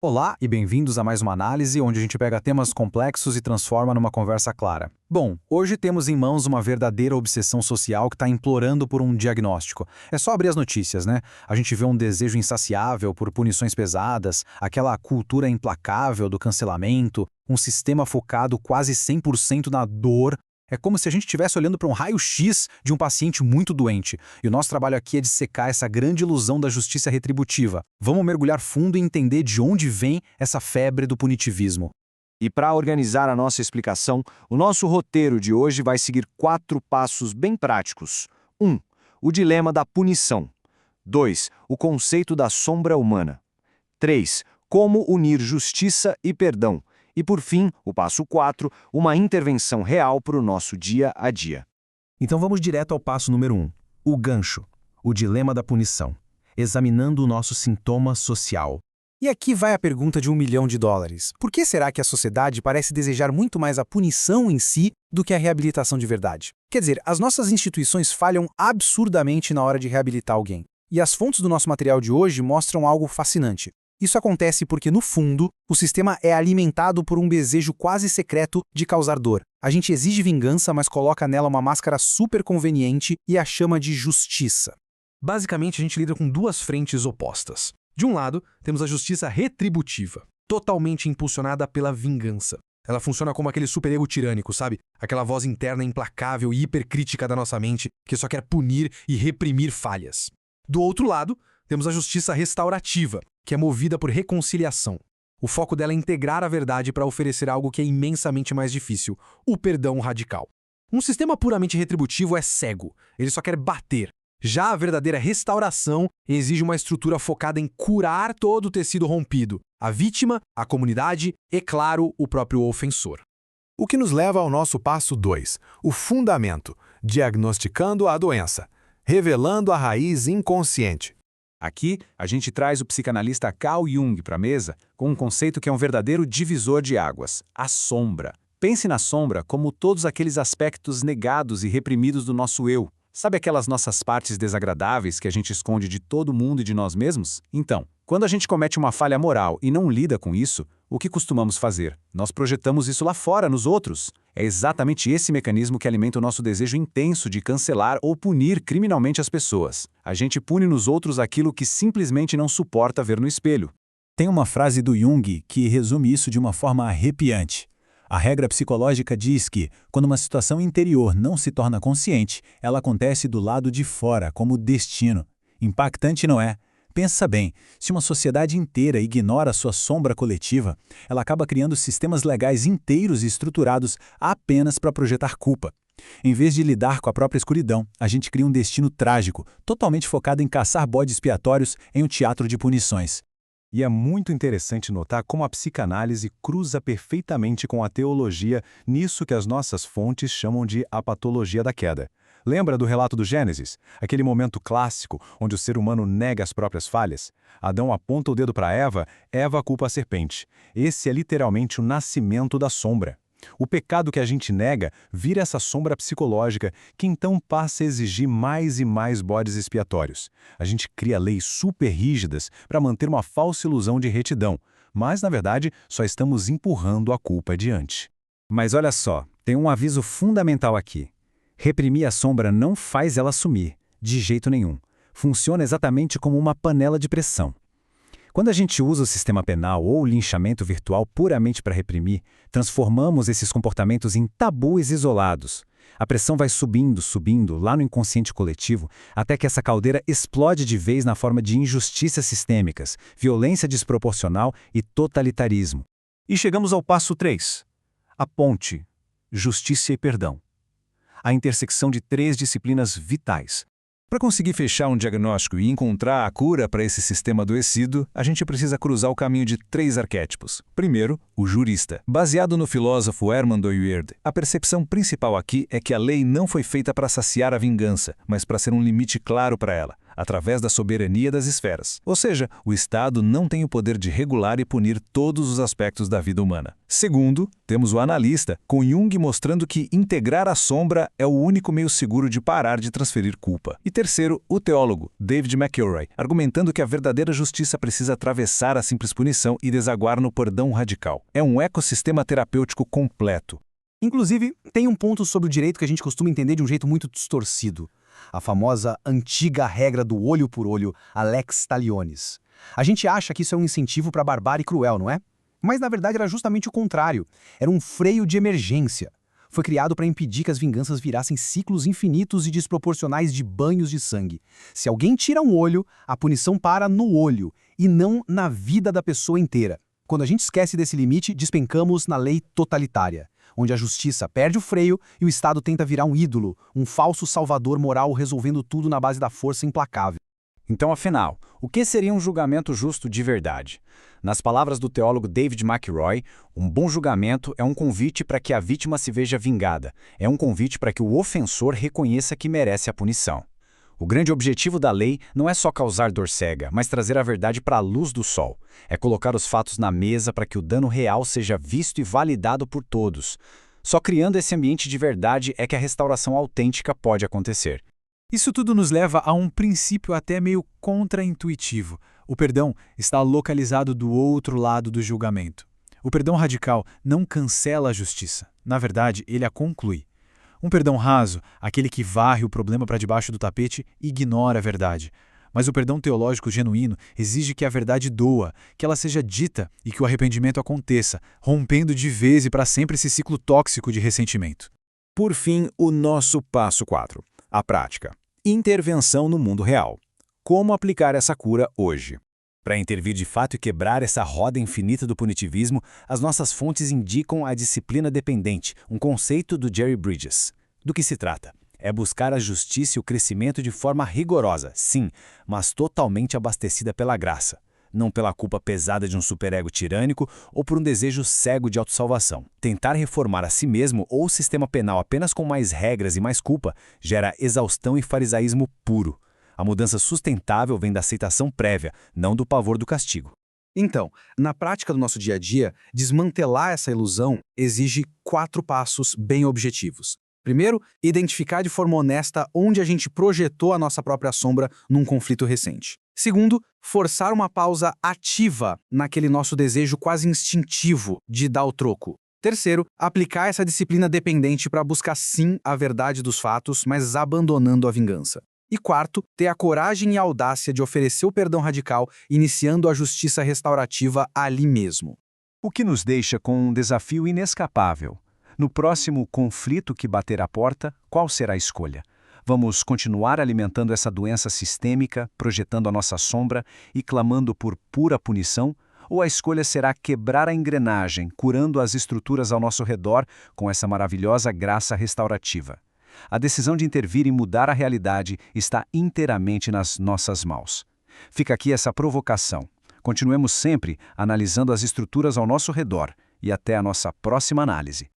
Olá e bem-vindos a mais uma análise onde a gente pega temas complexos e transforma numa conversa clara. Bom, hoje temos em mãos uma verdadeira obsessão social que está implorando por um diagnóstico. É só abrir as notícias, né? A gente vê um desejo insaciável por punições pesadas, aquela cultura implacável do cancelamento, um sistema focado quase 100% na dor. É como se a gente estivesse olhando para um raio-x de um paciente muito doente. E o nosso trabalho aqui é dissecar essa grande ilusão da justiça retributiva. Vamos mergulhar fundo e entender de onde vem essa febre do punitivismo. E para organizar a nossa explicação, o nosso roteiro de hoje vai seguir 4 passos bem práticos. 1. O dilema da punição. 2. O conceito da sombra humana. 3. Como unir justiça e perdão. E, por fim, o passo 4, uma intervenção real para o nosso dia a dia. Então vamos direto ao passo número 1, o gancho, o dilema da punição, examinando o nosso sintoma social. E aqui vai a pergunta de $1 milhão. Por que será que a sociedade parece desejar muito mais a punição em si do que a reabilitação de verdade? Quer dizer, as nossas instituições falham absurdamente na hora de reabilitar alguém. E as fontes do nosso material de hoje mostram algo fascinante. Isso acontece porque, no fundo, o sistema é alimentado por um desejo quase secreto de causar dor. A gente exige vingança, mas coloca nela uma máscara super conveniente e a chama de justiça. Basicamente, a gente lida com duas frentes opostas. De um lado, temos a justiça retributiva, totalmente impulsionada pela vingança. Ela funciona como aquele superego tirânico, sabe? Aquela voz interna implacável e hipercrítica da nossa mente que só quer punir e reprimir falhas. Do outro lado, temos a justiça restaurativa, que é movida por reconciliação. O foco dela é integrar a verdade para oferecer algo que é imensamente mais difícil, o perdão radical. Um sistema puramente retributivo é cego, ele só quer bater. Já a verdadeira restauração exige uma estrutura focada em curar todo o tecido rompido, a vítima, a comunidade e, claro, o próprio ofensor. O que nos leva ao nosso passo 2, o fundamento, diagnosticando a doença, revelando a raiz inconsciente. Aqui, a gente traz o psicanalista Carl Jung para a mesa com um conceito que é um verdadeiro divisor de águas, a sombra. Pense na sombra como todos aqueles aspectos negados e reprimidos do nosso eu. Sabe aquelas nossas partes desagradáveis que a gente esconde de todo mundo e de nós mesmos? Então, quando a gente comete uma falha moral e não lida com isso, o que costumamos fazer? Nós projetamos isso lá fora, nos outros. É exatamente esse mecanismo que alimenta o nosso desejo intenso de cancelar ou punir criminalmente as pessoas. A gente pune nos outros aquilo que simplesmente não suporta ver no espelho. Tem uma frase do Jung que resume isso de uma forma arrepiante. A regra psicológica diz que, quando uma situação interior não se torna consciente, ela acontece do lado de fora, como destino. Impactante, não é? Pensa bem, se uma sociedade inteira ignora sua sombra coletiva, ela acaba criando sistemas legais inteiros e estruturados apenas para projetar culpa. Em vez de lidar com a própria escuridão, a gente cria um destino trágico, totalmente focado em caçar bodes expiatórios em um teatro de punições. E é muito interessante notar como a psicanálise cruza perfeitamente com a teologia nisso que as nossas fontes chamam de a patologia da queda. Lembra do relato do Gênesis? Aquele momento clássico onde o ser humano nega as próprias falhas? Adão aponta o dedo para Eva, Eva culpa a serpente. Esse é literalmente o nascimento da sombra. O pecado que a gente nega vira essa sombra psicológica que então passa a exigir mais e mais bodes expiatórios. A gente cria leis super rígidas para manter uma falsa ilusão de retidão, mas na verdade só estamos empurrando a culpa adiante. Mas olha só, tem um aviso fundamental aqui. Reprimir a sombra não faz ela sumir, de jeito nenhum. Funciona exatamente como uma panela de pressão. Quando a gente usa o sistema penal ou o linchamento virtual puramente para reprimir, transformamos esses comportamentos em tabus isolados. A pressão vai subindo, subindo, lá no inconsciente coletivo, até que essa caldeira explode de vez na forma de injustiças sistêmicas, violência desproporcional e totalitarismo. E chegamos ao passo 3, a ponte, justiça e perdão. A intersecção de 3 disciplinas vitais. Para conseguir fechar um diagnóstico e encontrar a cura para esse sistema adoecido, a gente precisa cruzar o caminho de 3 arquétipos. Primeiro, o jurista. Baseado no filósofo Hermann Doyuerde, a percepção principal aqui é que a lei não foi feita para saciar a vingança, mas para ser um limite claro para ela. através da soberania das esferas. Ou seja, o Estado não tem o poder de regular e punir todos os aspectos da vida humana. Segundo, temos o analista, com Jung mostrando que integrar a sombra é o único meio seguro de parar de transferir culpa. E terceiro, o teólogo, David McElroy, argumentando que a verdadeira justiça precisa atravessar a simples punição e desaguar no perdão radical. É um ecossistema terapêutico completo. Inclusive, tem um ponto sobre o direito que a gente costuma entender de um jeito muito distorcido. A famosa antiga regra do olho por olho, a lex talionis. A gente acha que isso é um incentivo para a barbárie cruel, não é? Mas na verdade era justamente o contrário. Era um freio de emergência. Foi criado para impedir que as vinganças virassem ciclos infinitos e desproporcionais de banhos de sangue. Se alguém tira um olho, a punição para no olho, e não na vida da pessoa inteira. Quando a gente esquece desse limite, despencamos na lei totalitária, onde a justiça perde o freio e o Estado tenta virar um ídolo, um falso salvador moral resolvendo tudo na base da força implacável. Então, afinal, o que seria um julgamento justo de verdade? Nas palavras do teólogo David McElroy, um bom julgamento é um convite para que a vítima se veja vingada, é um convite para que o ofensor reconheça que merece a punição. O grande objetivo da lei não é só causar dor cega, mas trazer a verdade para a luz do sol. É colocar os fatos na mesa para que o dano real seja visto e validado por todos. Só criando esse ambiente de verdade é que a restauração autêntica pode acontecer. Isso tudo nos leva a um princípio até meio contraintuitivo. O perdão está localizado do outro lado do julgamento. O perdão radical não cancela a justiça. Na verdade, ele a conclui. Um perdão raso, aquele que varre o problema para debaixo do tapete, ignora a verdade. Mas o perdão teológico genuíno exige que a verdade doa, que ela seja dita e que o arrependimento aconteça, rompendo de vez e para sempre esse ciclo tóxico de ressentimento. Por fim, o nosso passo 4. A prática. Intervenção no mundo real. Como aplicar essa cura hoje? Para intervir de fato e quebrar essa roda infinita do punitivismo, as nossas fontes indicam a disciplina dependente, um conceito do Jerry Bridges. Do que se trata? É buscar a justiça e o crescimento de forma rigorosa, sim, mas totalmente abastecida pela graça. Não pela culpa pesada de um superego tirânico ou por um desejo cego de autossalvação. Tentar reformar a si mesmo ou o sistema penal apenas com mais regras e mais culpa gera exaustão e farisaísmo puro. A mudança sustentável vem da aceitação prévia, não do pavor do castigo. Então, na prática do nosso dia a dia, desmantelar essa ilusão exige 4 passos bem objetivos. Primeiro, identificar de forma honesta onde a gente projetou a nossa própria sombra num conflito recente. Segundo, forçar uma pausa ativa naquele nosso desejo quase instintivo de dar o troco. Terceiro, aplicar essa disciplina dependente para buscar sim a verdade dos fatos, mas abandonando a vingança. E quarto, ter a coragem e a audácia de oferecer o perdão radical, iniciando a justiça restaurativa ali mesmo. O que nos deixa com um desafio inescapável. No próximo conflito que bater à porta, qual será a escolha? Vamos continuar alimentando essa doença sistêmica, projetando a nossa sombra e clamando por pura punição? Ou a escolha será quebrar a engrenagem, curando as estruturas ao nosso redor com essa maravilhosa graça restaurativa? A decisão de intervir e mudar a realidade está inteiramente nas nossas mãos. Fica aqui essa provocação. Continuemos sempre analisando as estruturas ao nosso redor e até a nossa próxima análise.